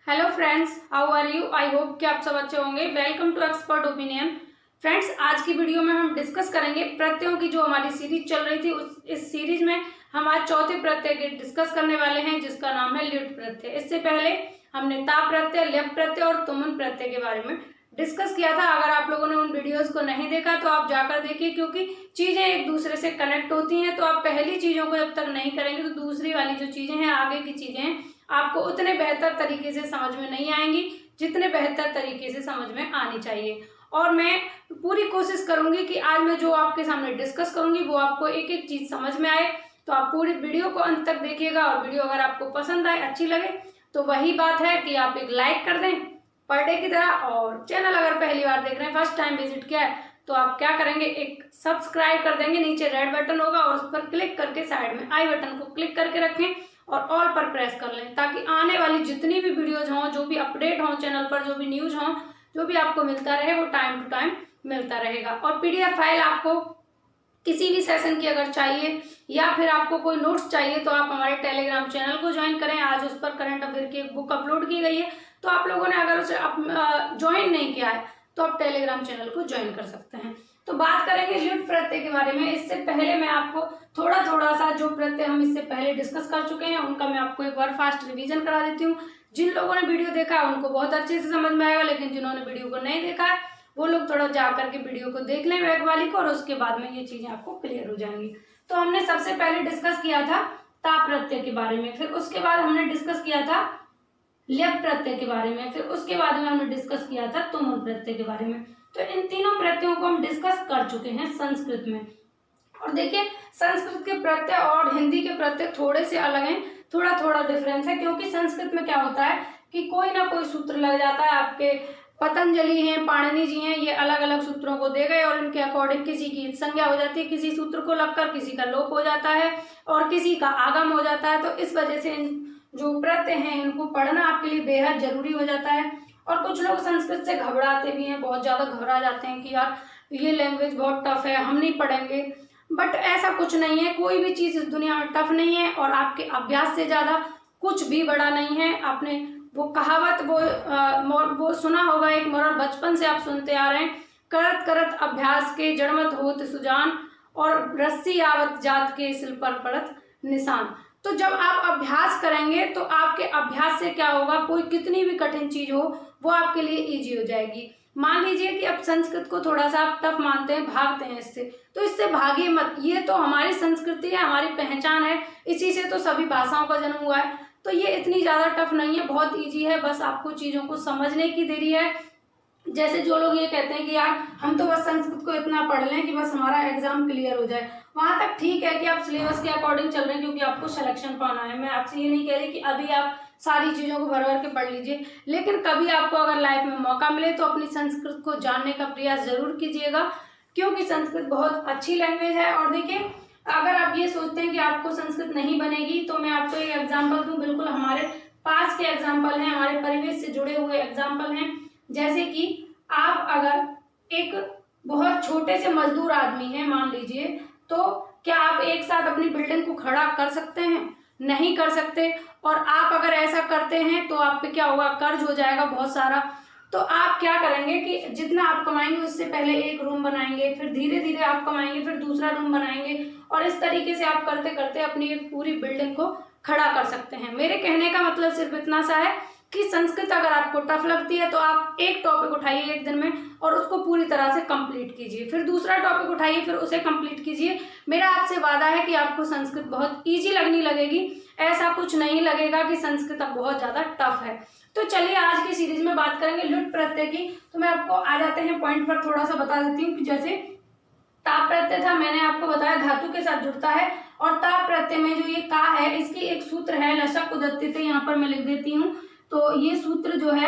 Hello friends, how are you. I hope कि आप सब अच्छे होंगे। Welcome to expert opinion. Friends, आज की वीडियो में हम डिस्कस करेंगे प्रत्ययों की जो हमारी सीरीज चल रही थी इस सीरीज में हम आज चौथे प्रत्यय के डिस्कस करने वाले हैं, जिसका नाम है ल्युट प्रत्यय। इससे पहले हमने ता प्रत्यय, ल्यप प्रत्यय और तुमुन प्रत्यय के बारे में डिस्कस किया था। अगर आप लोगों ने उन वीडियोस को नहीं देखा तो आप जाकर देखिए, क्योंकि चीजें एक दूसरे से कनेक्ट होती हैं। तो आप पहली चीजों को जब तक नहीं करेंगे तो दूसरी वाली जो चीजें हैं, आगे की चीजें हैं, आपको उतने बेहतर तरीके से समझ में नहीं आएंगी जितने बेहतर तरीके से समझ में आनी चाहिए। और मैं पूरी कोशिश करूंगी कि आज मैं जो आपके सामने डिस्कस करूंगी वो आपको एक एक चीज समझ में आए। तो आप पूरी वीडियो को अंत तक देखिएगा, और वीडियो अगर आपको पसंद आए, अच्छी लगे, तो वही बात है कि आप एक लाइक कर दें पर डे की तरह। और चैनल अगर पहली बार देख रहे हैं, फर्स्ट टाइम विजिट किया है, तो आप क्या करेंगे, एक सब्सक्राइब कर देंगे। नीचे रेड बटन होगा और उस पर क्लिक करके साइड में आई बटन को क्लिक करके रखें और ऑल पर प्रेस कर लें, ताकि आने वाली जितनी भी वीडियोज हों, जो भी अपडेट हों चैनल पर, जो भी न्यूज हों, जो भी आपको मिलता रहे, वो टाइम टू टाइम मिलता रहेगा। और पीडीएफ फाइल आपको किसी भी सेशन की अगर चाहिए या फिर आपको कोई नोट्स चाहिए तो आप हमारे टेलीग्राम चैनल को ज्वाइन करें। आज उस पर करंट अफेयर की एक बुक अपलोड की गई है, तो आप लोगों ने अगर उसे ज्वाइन नहीं किया है तो आप टेलीग्राम चैनल को ज्वाइन कर सकते हैं। तो बात करेंगे ल्युट प्रत्यय के बारे में। इससे पहले मैं आपको थोड़ा सा जो प्रत्यय हम इससे पहले डिस्कस कर चुके हैं उनका मैं आपको एक बार फास्ट रिवीजन करा देती हूँ। जिन लोगों ने वीडियो देखा है उनको बहुत अच्छे से समझ में आएगा, लेकिन जिन्होंने वीडियो को नहीं देखा है वो लोग थोड़ा जा करके वीडियो को देख लें बैक वाली को, और उसके बाद में ये चीजें आपको क्लियर हो जाएंगी। तो हमने सबसे पहले डिस्कस किया था ता प्रत्यय के बारे में, फिर उसके बाद हमने डिस्कस किया था ल्यप प्रत्यय के बारे में, फिर उसके बाद में हमने डिस्कस किया था तुमुन प्रत्यय के बारे में। तो इन तीनों प्रत्ययों को हम डिस्कस कर चुके हैं संस्कृत में। और देखिए, संस्कृत के प्रत्यय और हिंदी के प्रत्यय थोड़े से अलग हैं, थोड़ा डिफरेंस है। क्योंकि संस्कृत में क्या होता है कि कोई ना कोई सूत्र लग जाता है। आपके पतंजलि हैं, पाणिनि जी हैं, ये अलग अलग सूत्रों को दे गए और इनके अकॉर्डिंग किसी की संज्ञा हो जाती है, किसी सूत्र को लगकर किसी का लोप हो जाता है और किसी का आगम हो जाता है। तो इस वजह से इन जो प्रत्यय हैं इनको पढ़ना आपके लिए बेहद जरूरी हो जाता है। और कुछ लोग संस्कृत से घबराते भी हैं, बहुत ज्यादा घबरा जाते हैं कि यार ये लैंग्वेज बहुत टफ है, हम नहीं पढ़ेंगे। बट ऐसा कुछ नहीं है, कोई भी चीज इस दुनिया में टफ नहीं है और आपके अभ्यास से ज्यादा कुछ भी बड़ा नहीं है। आपने वो कहावत वो सुना होगा, एक मोरल बचपन से आप सुनते आ रहे हैं, करत करत अभ्यास के जड़मत होत सुजान, और रस्सी आवत जात के सिल पर पड़त निशान। तो जब आप अभ्यास करेंगे तो आपके अभ्यास से क्या होगा, कोई कितनी भी कठिन चीज हो वो आपके लिए इजी हो जाएगी। मान लीजिए कि अब संस्कृत को थोड़ा सा आप टफ मानते हैं, भागते हैं इससे, तो इससे भागिए मत। ये तो हमारी संस्कृति है, हमारी पहचान है, इसी से तो सभी भाषाओं का जन्म हुआ है। तो ये इतनी ज्यादा टफ नहीं है, बहुत इजी है, बस आपको चीजों को समझने की देरी है। जैसे जो लोग ये कहते हैं कि यार हम तो बस संस्कृत को इतना पढ़ लें कि बस हमारा एग्जाम क्लियर हो जाए, वहां तक ठीक है कि आप सिलेबस के अकॉर्डिंग चल रहे हैं, क्योंकि आपको सिलेक्शन पाना है। मैं आपसे ये नहीं कह रही कि अभी आप सारी चीजों को भर भर के पढ़ लीजिए, लेकिन कभी आपको अगर लाइफ में मौका मिले तो अपनी संस्कृत को जानने का प्रयास जरूर कीजिएगा, क्योंकि संस्कृत बहुत अच्छी लैंग्वेज है। और देखिए, अगर आप ये सोचते हैं कि आपको संस्कृत नहीं बनेगी, तो मैं आपको एक एग्जाम्पल दूं, बिल्कुल हमारे पास के एग्जाम्पल हैं, हमारे परिवेश से जुड़े हुए एग्जाम्पल हैं। जैसे कि आप अगर एक बहुत छोटे से मजदूर आदमी हैं मान लीजिए, तो क्या आप एक साथ अपनी बिल्डिंग को खड़ा कर सकते हैं? नहीं कर सकते। और आप अगर ऐसा करते हैं तो आप पे क्या होगा, कर्ज हो जाएगा बहुत सारा। तो आप क्या करेंगे कि जितना आप कमाएंगे उससे पहले एक रूम बनाएंगे, फिर धीरे धीरे आप कमाएंगे, फिर दूसरा रूम बनाएंगे, और इस तरीके से आप करते करते अपनी एक पूरी बिल्डिंग को खड़ा कर सकते हैं। मेरे कहने का मतलब सिर्फ इतना सा है कि संस्कृत अगर आपको टफ लगती है तो आप एक टॉपिक उठाइए एक दिन में और उसको पूरी तरह से कंप्लीट कीजिए, फिर दूसरा टॉपिक उठाइए, फिर उसे कंप्लीट कीजिए। मेरा आपसे वादा है कि आपको संस्कृत बहुत इजी लगने लगेगी। ऐसा कुछ नहीं लगेगा कि संस्कृत अब बहुत ज्यादा टफ है। तो चलिए आज की सीरीज में बात करेंगे ल्युट प्रत्यय की। तो मैं आपको आ जाते हैं पॉइंट पर थोड़ा सा बता देती हूँ कि जैसे ता प्रत्यय था, मैंने आपको बताया धातु के साथ जुड़ता है। और ता प्रत्यय में जो ये का है, इसकी एक सूत्र है लशक उदत्तिते, यहाँ पर मैं लिख देती हूँ। तो ये सूत्र जो है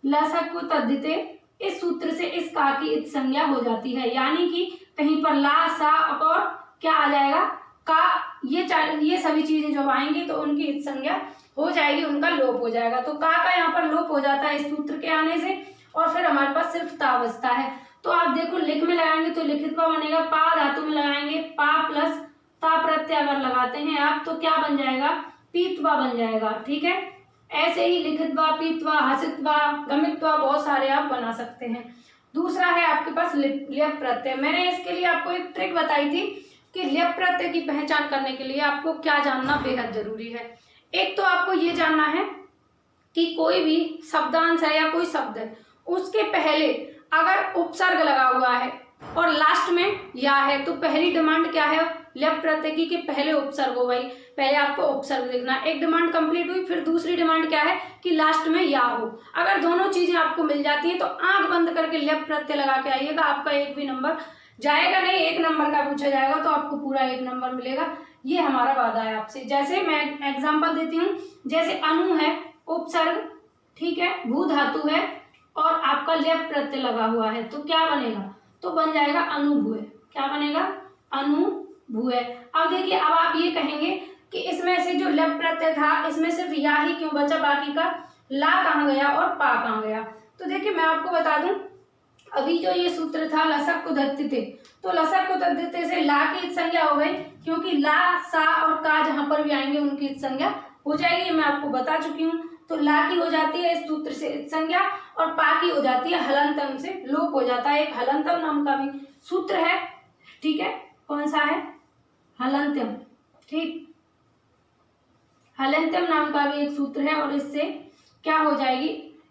लशक तद्धिते, इस सूत्र से इस का की इत संज्ञा हो जाती है, यानी कि कहीं पर ला सा और क्या आ जाएगा, का। ये सभी चीजें जब आएंगी तो उनकी इत संज्ञा हो जाएगी, उनका लोप हो जाएगा। तो का यहाँ पर लोप हो जाता है इस सूत्र के आने से, और फिर हमारे पास सिर्फ ता बचता है। तो आप देखो, लिख में लगाएंगे तो लिखित्वा बनेगा, पा धातु में लगाएंगे पा प्लस ता प्रत्यय अगर लगाते हैं आप तो क्या बन जाएगा, पीत्वा बन जाएगा। ठीक है, ऐसे ही लिखित्वा, पीत्वा, हसित्वा, गमित्वा बहुत सारे आप बना सकते हैं। दूसरा है आपके पास ल्यप प्रत्यय। मैंने इसके लिए आपको एक ट्रिक बताई थी कि ल्यप प्रत्यय की पहचान करने के लिए आपको क्या जानना बेहद जरूरी है। एक तो आपको ये जानना है कि कोई भी शब्दांश है या कोई शब्द है, उसके पहले अगर उपसर्ग लगा हुआ है और लास्ट में या है, तो पहली डिमांड क्या है ल्यप प्रत्यय की कि पहले उपसर्ग हो। भाई पहले आपको उपसर्ग लिखना, एक डिमांड कंप्लीट हुई। फिर दूसरी डिमांड क्या है कि लास्ट में या हो। अगर दोनों चीजें आपको मिल जाती हैं तो आंख बंद करके ल्यप प्रत्यय लगा के आइएगा, आपका एक भी नंबर जाएगा नहीं। 1 नंबर का पूछा जाएगा तो आपको पूरा 1 नंबर मिलेगा, ये हमारा वादा है आपसे। जैसे मैं एग्जाम्पल देती हूँ, जैसे अनु है उपसर्ग, ठीक है, भू धातु है और आपका ल्यप प्रत्यय लगा हुआ है, तो क्या बनेगा, तो बन जाएगा अनुभूय। क्या बनेगा, अनुभूय। अब देखिए, अब आप ये कहेंगे कि इसमें से जो ल्यप प्रत्यय था इसमें सिर्फ या ही क्यों बचा, बाकी का ला कहाँ गया और पा कहाँ गया। तो देखिए मैं आपको बता दूं, अभी जो ये सूत्र था लसक कुदत्तिते, तो लसक कुदत्तिते से ला की इत संज्ञा हो गई, क्योंकि ला, सा और का जहां पर भी आएंगे उनकी इत संज्ञा हो जाएगी, मैं आपको बता चुकी हूँ। तो ला की हो जाती है इस सूत्र से इत संज्ञा और पा की हो जाती है हलंतम से लोप हो जाता है। एक हलंतम नाम का भी सूत्र है, ठीक है, कौन सा है, हलंत्यम, ठीक, हलंत्यम नाम का भी एक सूत्र है और इससे क्या हो जाएगी,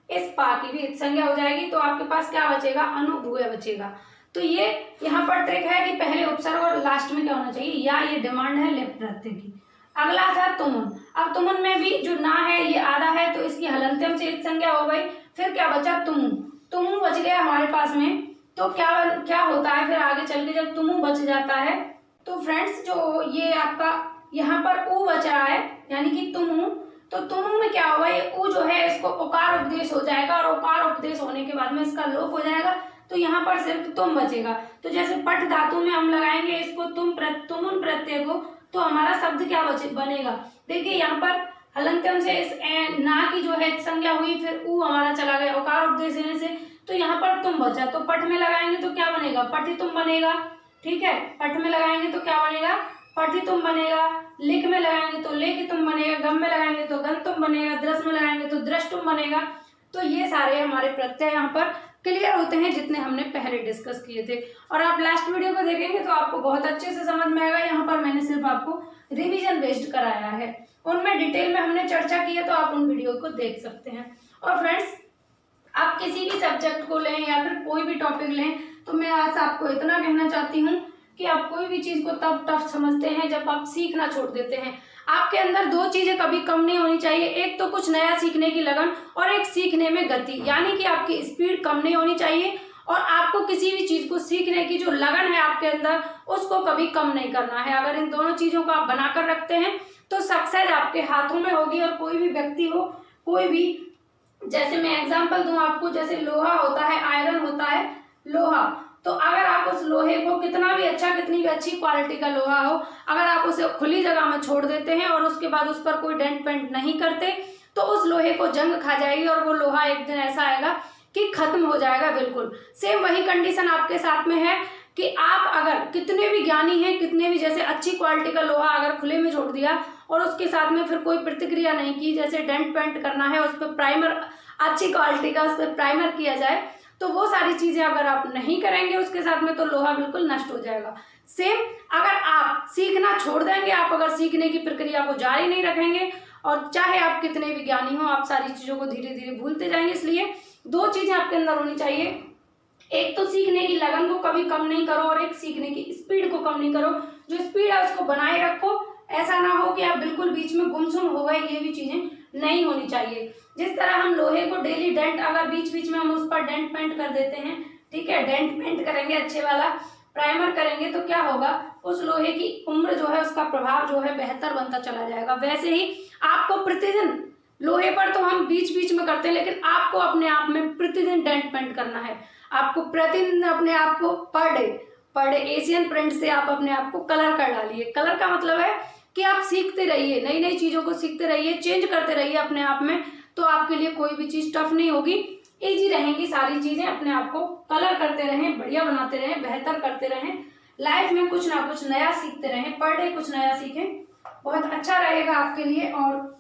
इस पा की भी इत संज्ञा हो जाएगी, तो आपके पास क्या बचेगा, अनुभूय बचेगा। तो ये यहाँ पर ट्रिक है कि पहले उपसर्ग और लास्ट में क्या होना चाहिए, या, ये डिमांड है ल्यप प्रत्यय की। अगला था तुमुन। अब तुमुन में भी जो ना है ये आधा है, तो इसकी हलंत्यम से इत संज्ञा हो गई। फिर क्या बचा, तुमु, तुमु बच गया हमारे पास में। तो क्या होता है फिर आगे चल के, जब तुमु बच जाता है तो फ्रेंड्स जो ये आपका यहाँ पर ऊ बच रहा है, यानी कि तुमु, तो तुमु में क्या होगा, ये ऊ जो है इसको उकार उपदेश हो जाएगा और उकार उपदेश होने के बाद में इसका लोप हो जाएगा, तो यहाँ पर सिर्फ तुम बचेगा। तो जैसे पठ धातु में हम लगाएंगे इसको तुमुन प्रत्यय को, तो हमारा शब्द क्या बनेगा, देखिए यहाँ पर हलंत्यम से इस ना की जो है संज्ञा हुई, फिर ऊ हमारा चला गया उकार उपदेश देने से, तो यहाँ पर तुम बचा। तो पठ में लगाएंगे तो क्या बनेगा, पठि तुम बनेगा, ठीक है, पठ में लगाएंगे तो क्या बनेगा, पठि तुम बनेगा। लिख में लगाएंगे तो लेख तुम बनेगा, गम में लगाएंगे तो गन तुम बनेगा, दृश में लगाएंगे तो दृश तुम बनेगा। तो ये सारे हमारे प्रत्यय यहाँ पर क्लियर होते हैं जितने हमने पहले डिस्कस किए थे, और आप लास्ट वीडियो को देखेंगे तो आपको बहुत अच्छे से समझ में आएगा। यहाँ पर मैंने सिर्फ आपको रिवीजन बेस्ड कराया है, उनमें डिटेल में हमने चर्चा की है, तो आप उन वीडियो को देख सकते हैं। और फ्रेंड्स, आप किसी भी सब्जेक्ट को लें या फिर कोई भी टॉपिक लें, तो मैं आज आपको इतना कहना चाहती हूँ कि आप कोई भी चीज को तब टफ समझते हैं जब आप सीखना छोड़ देते हैं। आपके अंदर 2 चीजें कभी कम नहीं होनी चाहिए, एक तो कुछ नया सीखने की लगन और एक सीखने में गति, यानी कि आपकी स्पीड कम नहीं होनी चाहिए और आपको किसी भी चीज को सीखने की जो लगन है आपके अंदर उसको कभी कम नहीं करना है। अगर इन दोनों चीजों को आप बनाकर रखते हैं तो सक्सेस आपके हाथों में होगी। और कोई भी व्यक्ति हो, कोई भी, जैसे मैं एग्जाम्पल दूं आपको, जैसे लोहा होता है, आयरन होता है लोहा, तो अगर आप उस लोहे को कितना भी अच्छा, कितनी भी अच्छी क्वालिटी का लोहा हो, अगर आप उसे खुली जगह में छोड़ देते हैं और उसके बाद उस पर कोई डेंट पेंट नहीं करते, तो उस लोहे को जंग खा जाएगी और वो लोहा एक दिन ऐसा आएगा कि खत्म हो जाएगा बिल्कुल। सेम वही कंडीशन आपके साथ में है कि आप अगर कितने भी ज्ञानी हैं, कितने भी, जैसे अच्छी क्वालिटी का लोहा अगर खुले में छोड़ दिया और उसके साथ में फिर कोई प्रतिक्रिया नहीं की, जैसे डेंट पेंट करना है, उस पर प्राइमर, अच्छी क्वालिटी का उस पर प्राइमर किया जाए, तो वो सारी चीजें अगर आप नहीं करेंगे उसके साथ में, तो लोहा बिल्कुल नष्ट हो जाएगा। सेम अगर आप सीखना छोड़ देंगे, आप अगर सीखने की प्रक्रिया को जारी नहीं रखेंगे, और चाहे आप कितने भी ज्ञानी हो, आप सारी चीजों को धीरे धीरे भूलते जाएंगे। इसलिए 2 चीजें आपके अंदर होनी चाहिए, एक तो सीखने की लगन को कभी कम नहीं करो और एक सीखने की स्पीड को कम नहीं करो। जो स्पीड है उसको बनाए रखो, ऐसा ना हो कि आप बिल्कुल बीच में गुमसुम हो गए, ये भी चीजें नहीं होनी चाहिए। जिस तरह हम लोहे को डेली डेंट, अगर बीच बीच में हम उस पर डेंट पेंट कर देते हैं, ठीक है, डेंट पेंट करेंगे, अच्छे वाला प्राइमर करेंगे, तो क्या होगा, उस लोहे की उम्र जो है, उसका प्रभाव जो है बेहतर बनता चला जाएगा। वैसे ही आपको प्रतिदिन, लोहे पर तो हम बीच बीच में करते हैं, लेकिन आपको अपने आप में प्रतिदिन डेंट पेंट करना है। आपको प्रतिदिन अपने आप को पर डे एशियन पेंट से आप अपने आप को कलर कर डालिए। कलर का मतलब है कि आप सीखते रहिए, नई नई चीजों को सीखते रहिए, चेंज करते रहिए अपने आप में, तो आपके लिए कोई भी चीज टफ नहीं होगी, इजी रहेंगी सारी चीजें। अपने आप को कलर करते रहें, बढ़िया बनाते रहें, बेहतर करते रहें, लाइफ में कुछ ना कुछ नया सीखते रहें, पर डे कुछ नया सीखें, बहुत अच्छा रहेगा आपके लिए। और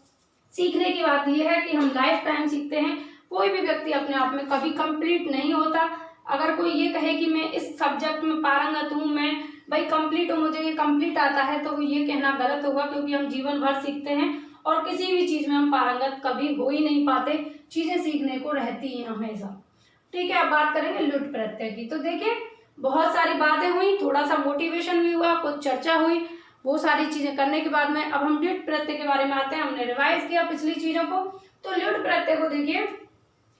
सीखने की बात यह है कि हम लाइफ टाइम सीखते हैं। कोई भी व्यक्ति अपने आप में कभी कंप्लीट नहीं होता। अगर कोई ये कहे कि मैं इस सब्जेक्ट में पारंगत हूँ, मैं भाई कंप्लीट हूँ, मुझे ये कंप्लीट आता है, तो ये कहना गलत होगा, क्योंकि हम जीवन भर सीखते हैं और किसी भी चीज में हम पारंगत कभी हो ही नहीं पाते। चीजें सीखने को रहती हैं हमेशा। ठीक है, अब बात करेंगे लुट प्रत्यय की। तो देखिए बहुत सारी बातें हुई, थोड़ा सा मोटिवेशन भी हुआ, कुछ चर्चा हुई। वो सारी चीजें करने के बाद में अब हम लुट प्रत्यय के बारे में आते हैं। हमने रिवाइज किया पिछली चीजों को। तो लुट प्रत्यय को देखिए,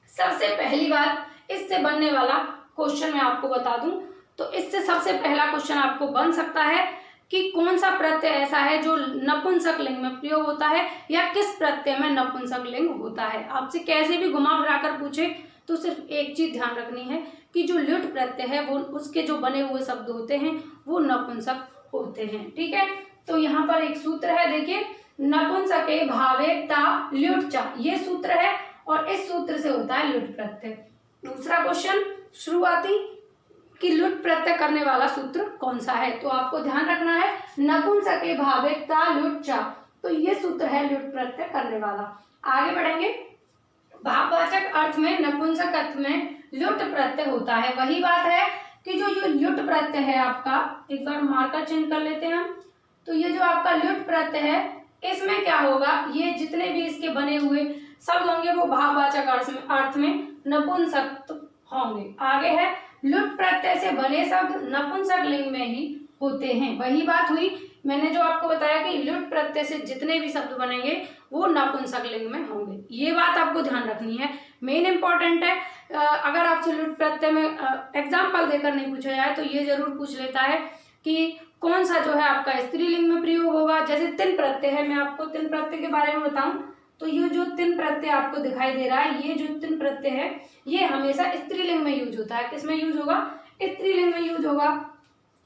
सबसे पहली बात इससे बनने वाला क्वेश्चन मैं आपको बता दूं। तो इससे सबसे पहला क्वेश्चन आपको बन सकता है कि कौन सा प्रत्यय ऐसा है जो नपुंसक लिंग में प्रयोग होता है, या किस प्रत्यय में नपुंसक लिंग होता है। आपसे कैसे भी घुमा फिरा कर पूछे तो सिर्फ एक चीज ध्यान रखनी है कि जो लुट प्रत्यय है वो उसके जो बने हुए शब्द होते हैं वो नपुंसक होते हैं। ठीक है, तो यहाँ पर एक सूत्र है, देखिए नपुंसके भावे ता लुट चा, ये सूत्र है और इस सूत्र से होता है लुट प्रत्यय। दूसरा क्वेश्चन शुरुआती कि लुट प्रत्यय करने वाला सूत्र कौन सा है, तो आपको ध्यान रखना है नपुंसके भावे ता लुट चा, तो ये सूत्र है लुट प्रत्यय करने वाला। आगे बढ़ेंगे, भाववाचक अर्थ में नपुंसक अर्थ में लुट प्रत्यय होता है। वही बात है कि जो लुट प्रत्यय है आपका, एक बार मार्कर चिन्ह कर लेते हैं हम। तो ये जो आपका लुट प्रत्यय है, इसमें क्या होगा, ये जितने भी इसके बने हुए शब्द होंगे वो भाववाचक अर्थ में नपुंसक होंगे। आगे है लुट प्रत्यय से बने शब्द नपुंसक लिंग में ही होते हैं। वही बात हुई मैंने जो आपको बताया कि लुट प्रत्यय से जितने भी शब्द बनेंगे वो नपुंसक लिंग में होंगे। ये बात आपको ध्यान रखनी है, मेन इंपॉर्टेंट है। अगर आपसे लुट प्रत्यय में एग्जाम्पल देकर नहीं पूछा जाए तो ये जरूर पूछ लेता है कि कौन सा जो है आपका स्त्रीलिंग में प्रयोग होगा। जैसे तिन प्रत्यय है, मैं आपको तिन प्रत्यय के बारे में बताऊं तो ये जो तिन प्रत्यय आपको दिखाई दे रहा है, ये जो तिन प्रत्यय है ये हमेशा स्त्रीलिंग में यूज होता है। किसमें यूज होगा, स्त्रीलिंग में यूज होगा।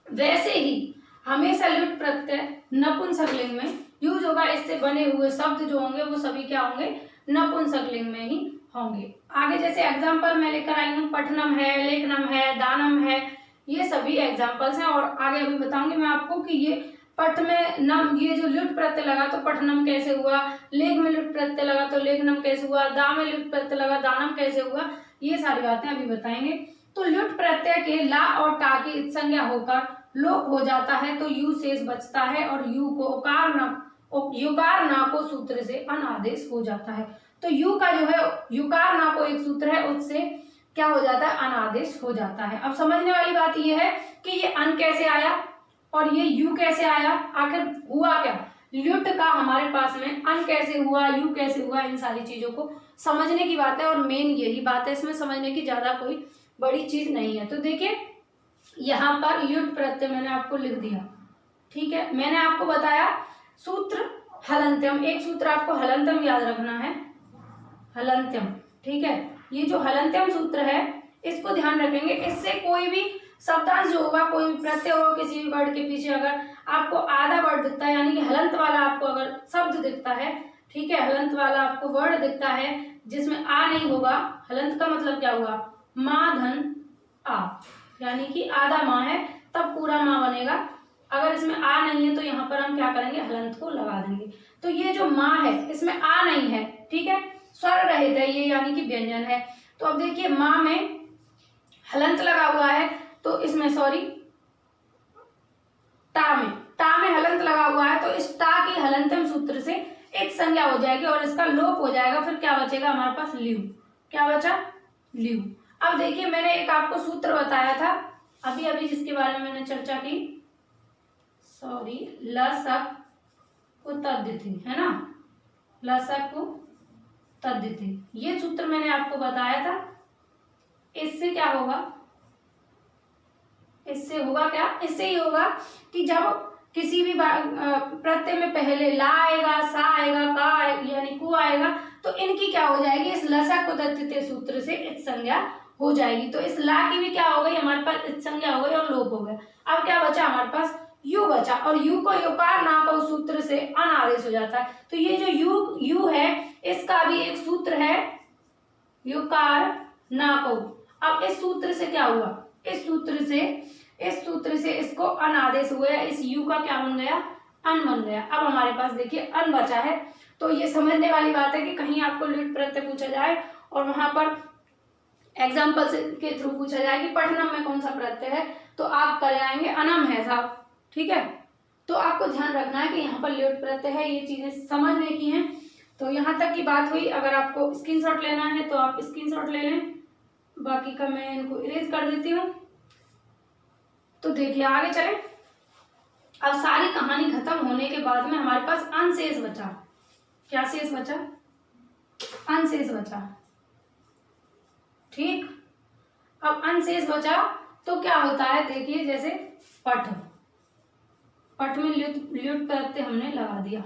वैसे ही हमेशा लुट प्रत्यय नपुंसक लिंग में यूज होगा। इससे बने हुए शब्द जो होंगे वो सभी क्या होंगे, नपुंसक लिंग में ही होंगे। आगे जैसे एग्जाम्पल मैं लेकर आई हूँ, पठनम है, लेखनम है, दानम है, ये सभी एग्जाम्पल्स हैं। और आगे अभी बताऊंगी मैं आपको कि ये पठ में नम, ये जो लुट प्रत्यय लगा तो पठनम कैसे हुआ, लेख में लुट प्रत्यय लगा तो लेखनम कैसे हुआ, दा में लुट प्रत्यय लगा दानम कैसे हुआ, ये सारी बातें अभी बताएंगे। तो लुट प्रत्यय के ला और टा की संज्ञा होकर लोप हो जाता है तो यू शेष बचता है और यू को युकार ना को सूत्र से अनादेश हो जाता है। तो यू का जो है युकार ना को एक सूत्र है, उससे क्या हो जाता है, अनादेश हो जाता है। अब समझने वाली बात यह है कि ये अन कैसे आया और ये यू कैसे आया, आखिर हुआ क्या, लुट का हमारे पास में अन कैसे हुआ, यू कैसे हुआ, इन सारी चीजों को समझने की बात है। और मेन यही बात है, इसमें समझने की ज्यादा कोई बड़ी चीज नहीं है। तो देखिए यहाँ पर लुट प्रत्यय मैंने आपको लिख दिया, ठीक है। मैंने आपको बताया सूत्र हलंत्यम, एक सूत्र आपको हलंत्यम याद रखना है, हलंत्यम, ठीक है। ये जो हलंत्यम सूत्र है इसको ध्यान रखेंगे। इससे कोई भी शब्दांश जो होगा, कोई भी प्रत्यय होगा, किसी भी वर्ड के पीछे अगर आपको आधा वर्ड दिखता है, यानी कि हलंत वाला आपको अगर शब्द दिखता है, ठीक है, हलंत वाला आपको वर्ड दिखता है जिसमें आ नहीं होगा, हलंत का मतलब क्या हुआ, माँ धन आ, यानी कि आधा माँ है तब पूरा माँ बनेगा। अगर इसमें आ नहीं है तो यहाँ पर हम क्या करेंगे, हलंत को लगा देंगे। तो ये जो माँ है इसमें आ नहीं है, ठीक है, स्वर रहित है ये, यानी कि व्यंजन है। तो अब देखिए माँ में हलंत लगा हुआ है तो इसमें सॉरी टा में हलंत लगा हुआ है, तो इस टा की हलंतम सूत्र से एक संज्ञा हो जाएगी और इसका लोप हो जाएगा। फिर क्या बचेगा हमारे पास, ल्यू, क्या बचा, ल्यू। अब देखिए मैंने एक आपको सूत्र बताया था अभी अभी जिसके बारे में मैंने चर्चा की, सॉरी, लसक को तद्धिति, है ना, लसक को तद्धिति, ये सूत्र मैंने आपको बताया था। इससे क्या होगा, इससे होगा क्या, इससे ही होगा कि जब किसी भी प्रत्यय में पहले ला आएगा, सा आएगा, का आएगा, यानी कु आएगा, तो इनकी क्या हो जाएगी, इस लसक को तद्धिति सूत्र से इत संज्ञा हो जाएगी। तो इस ला की भी क्या हो गई हमारे पास, इत संज्ञा हो गई और लोप हो गया। अब क्या बचा हमारे पास, यू बचा, और यू को युकार ना को सूत्र से अनादेश हो जाता है। तो ये जो यू है इसका भी एक सूत्र है युकार ना को। अब इस सूत्र से क्या हुआ, इस सूत्र से इसको अनादेश हुआ, इस यू का क्या बन गया, अन बन गया। अब हमारे पास देखिए अन बचा है, तो ये समझने वाली बात है कि कहीं आपको ल्युट प्रत्यय पूछा जाए और वहां पर एग्जाम्पल के थ्रू पूछा जाए कि पठनम में कौन सा प्रत्यय है, तो आप कर आएंगे अनम है साहब। ठीक है, तो आपको ध्यान रखना है कि यहाँ पर ल्युट प्रत्यय है, ये चीजें समझने की हैं। तो यहाँ तक की बात हुई। अगर आपको स्क्रीनशॉट लेना है तो आप स्क्रीनशॉट ले लें, बाकी का मैं इनको इरेज कर देती हूँ। तो देखिए आगे चले। अब सारी कहानी खत्म होने के बाद में हमारे पास अनशेष बचा। क्या शेष बचा? अनशेष बचा। ठीक, अब अनशेष बचा तो क्या होता है, देखिए जैसे पठ, पठ में ल्युट प्रत्यय हमने लगा दिया।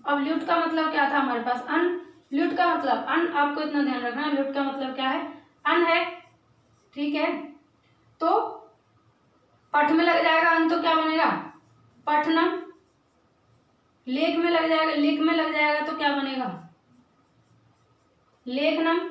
अब ल्युट का मतलब क्या था हमारे पास? अन। ल्युट का मतलब अन, आपको इतना ध्यान रखना है, ल्युट का मतलब क्या है? अन है। ठीक है, तो पठ में लग जाएगा अन तो क्या बनेगा? पठनम। लेख में लग जाएगा, लेख में लग जाएगा तो क्या बनेगा? लेखनम।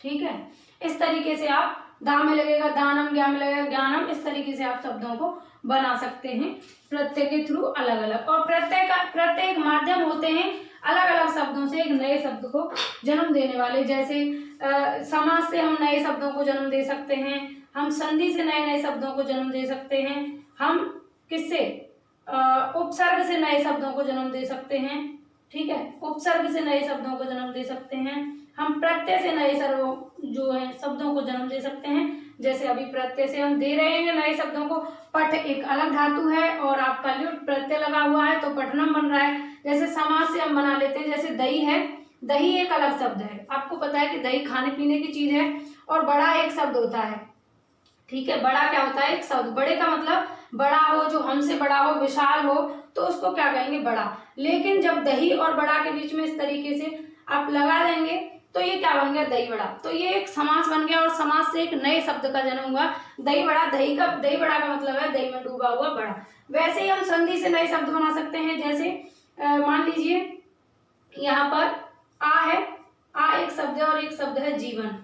ठीक है, इस तरीके से आप दा में लगेगा दानम, ज्ञा में लगेगा ज्ञानम, इस तरीके से आप शब्दों को बना सकते हैं प्रत्यय के थ्रू अलग अलग। और प्रत्येक माध्यम होते हैं अलग अलग शब्दों से एक नए शब्द को जन्म देने वाले। जैसे समास से हम नए शब्दों को जन्म दे सकते हैं, हम संधि से नए नए शब्दों को जन्म दे सकते हैं, हम किससे उपसर्ग से नए शब्दों को जन्म दे सकते हैं। ठीक है, उपसर्ग से नए शब्दों को जन्म दे सकते हैं, हम प्रत्यय से नए जो है शब्दों को जन्म दे सकते हैं। जैसे अभी प्रत्यय से हम दे रहे हैं नए शब्दों को। पठ एक अलग धातु है और आपका ल्युट प्रत्यय लगा हुआ है तो पठनम बन रहा है। जैसे समास से हम बना लेते हैं, जैसे दही है, दही एक अलग शब्द है, आपको पता है कि दही खाने पीने की चीज है। और बड़ा एक शब्द होता है। ठीक है, बड़ा क्या होता है? एक शब्द। बड़े का मतलब बड़ा हो, जो हमसे बड़ा हो, विशाल हो, तो उसको क्या कहेंगे? बड़ा। लेकिन जब दही और बड़ा के बीच में इस तरीके से आप लगा देंगे तो ये क्या बन गया? दही बड़ा। तो ये एक समास बन गया और समास से एक नए शब्द का जन्म हुआ, दही बड़ा। दही बड़ा का मतलब है दही में डूबा हुआ बड़ा। वैसे ही हम संधि से नए शब्द बना सकते हैं। जैसे मान लीजिए यहाँ पर आ है, आ एक शब्द है और एक शब्द है जीवन।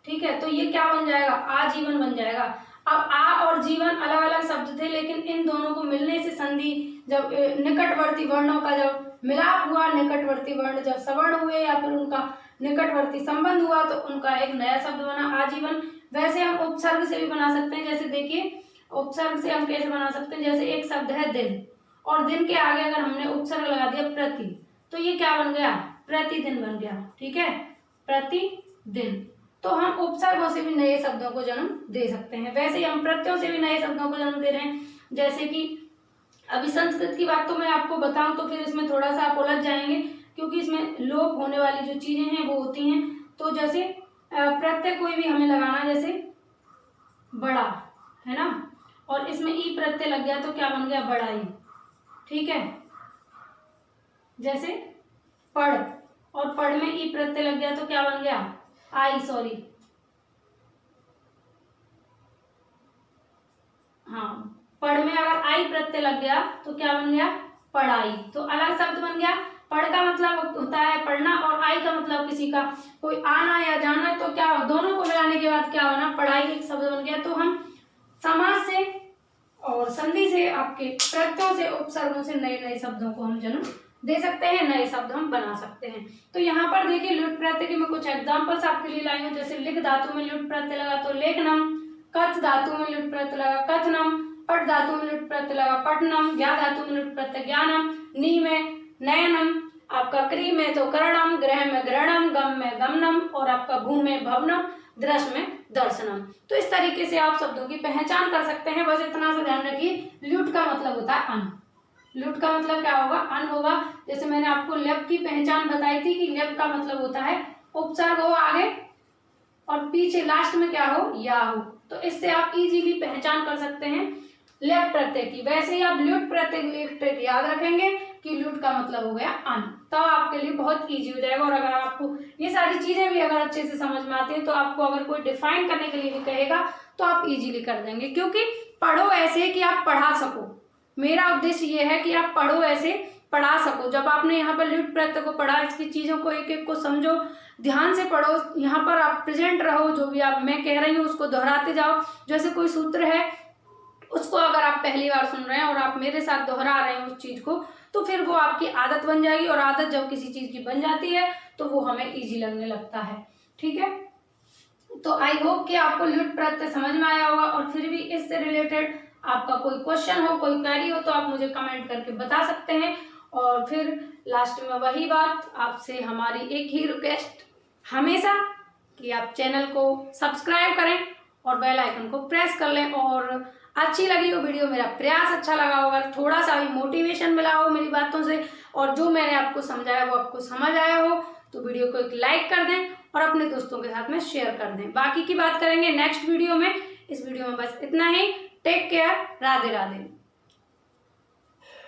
ठीक है, तो ये क्या बन जाएगा? आजीवन बन जाएगा। अब आ और जीवन अलग अलग शब्द थे, लेकिन इन दोनों को मिलने से संधि, जब निकटवर्ती वर्णों का जब मिलाप हुआ, निकटवर्ती वर्ण जब सवर्ण हुए या फिर उनका निकटवर्ती संबंध हुआ, तो उनका एक नया शब्द बना आजीवन। वैसे हम उपसर्ग से भी बना सकते हैं। जैसे देखिए उपसर्ग से हम कैसे बना सकते हैं? जैसे एक शब्द है दिन, और दिन के आगे अगर हमने उपसर्ग लगा दिया प्रति, तो ये क्या बन गया? प्रतिदिन बन गया। ठीक है, प्रतिदिन। तो हम उपसर्गों से भी नए शब्दों को जन्म दे सकते हैं। वैसे ही हम प्रत्ययों से भी नए शब्दों को जन्म दे रहे हैं। जैसे कि अभी संस्कृत की बात तो मैं आपको बताऊं तो फिर इसमें थोड़ा सा आप उलझ जाएंगे, क्योंकि इसमें लोप होने वाली जो चीजें हैं वो होती हैं। तो जैसे प्रत्यय कोई भी हमें लगाना, जैसे बड़ा है ना, और इसमें ई प्रत्यय लग गया तो क्या बन गया? बड़ाई। ठीक है, जैसे पढ़, और पढ़ में ई प्रत्यय लग गया तो क्या बन गया? आई, सॉरी, हाँ, पढ़ में अगर आई प्रत्यय लग गया तो क्या बन गया? पढ़ाई। तो अलग शब्द बन गया। पढ़ का मतलब होता है पढ़ना, और आई का मतलब किसी का कोई आना या जाना, तो क्या दोनों को मिलाने के बाद क्या बना? पढ़ाई एक शब्द बन गया। तो हम समास से और संधि से, आपके प्रत्ययों से, उपसर्गों से नए नए शब्दों को हम जन्म दे सकते हैं, नए शब्द हम बना सकते हैं। तो यहाँ पर देखिए ल्युट प्रत्यय के मैं कुछ एग्जांपल्स आपके लिए लाई हूँ। जैसे लिख धातु में ल्युट प्रत्यय लगा तो लेखनम, कथ धातु में ल्युट प्रत्यय लगा कथनम, पट धातु में ल्युट प्रत्यय लगा पठनम, ज्ञा धातु में ल्युट प्रत्यय ज्ञानम, नी में नयनम, आपका क्री में तो करणम, ग्रह में ग्रहणम, गम में गमनम, और आपका भू में भवनम, दृश्य में दर्शनम। तो इस तरीके से आप शब्दों की पहचान कर सकते हैं। बस इतना सा ध्यान रखिए, ल्युट का मतलब होता है अन। ल्युट का मतलब क्या होगा? अन होगा। जैसे मैंने आपको लेप की पहचान बताई थी कि लेप का मतलब होता है उपसर्ग हो आगे और पीछे लास्ट में क्या हो? या हो। तो इससे आप इजीली पहचान कर सकते हैं लेप प्रत्यय की। वैसे ही आप ल्युट प्रत्यय के लिए याद रखेंगे कि ल्युट का मतलब हो गया अन, तो आपके लिए बहुत इजी हो जाएगा। और अगर आपको ये सारी चीजें भी अगर अच्छे से समझ में आती है, तो आपको अगर कोई डिफाइन करने के लिए भी कहेगा तो आप इजीली कर देंगे। क्योंकि पढ़ो ऐसे कि आप पढ़ा सको। मेरा उद्देश्य ये है कि आप पढ़ो ऐसे, पढ़ा सको। जब आपने यहाँ पर ल्युट प्रत्यय को पढ़ा, इसकी चीजों को एक एक को समझो, ध्यान से पढ़ो, यहाँ पर आप प्रेजेंट रहो, जो भी आप मैं कह रही हूँ उसको दोहराते जाओ। जैसे कोई सूत्र है, उसको अगर आप पहली बार सुन रहे हैं और आप मेरे साथ दोहरा रहे हैं उस चीज को, तो फिर वो आपकी आदत बन जाएगी, और आदत जब किसी चीज़ की बन जाती है तो वो हमें ईजी लगने लगता है। ठीक है, तो आई होप कि आपको ल्युट प्रत्यय समझ में आया होगा, और फिर भी इससे रिलेटेड आपका कोई क्वेश्चन हो, कोई क्वेरी हो, तो आप मुझे कमेंट करके बता सकते हैं। और फिर लास्ट में वही बात, आपसे हमारी एक ही रिक्वेस्ट हमेशा कि आप चैनल को सब्सक्राइब करें और बेल आइकन को प्रेस कर लें। और अच्छी लगी हो वीडियो, मेरा प्रयास अच्छा लगा होगा, थोड़ा सा भी मोटिवेशन मिला हो मेरी बातों से, और जो मैंने आपको समझाया वो आपको समझ आया हो, तो वीडियो को एक लाइक कर दें और अपने दोस्तों के साथ में शेयर कर दें। बाकी की बात करेंगे नेक्स्ट वीडियो में। इस वीडियो में बस इतना ही। Take care, Radhe Radhe.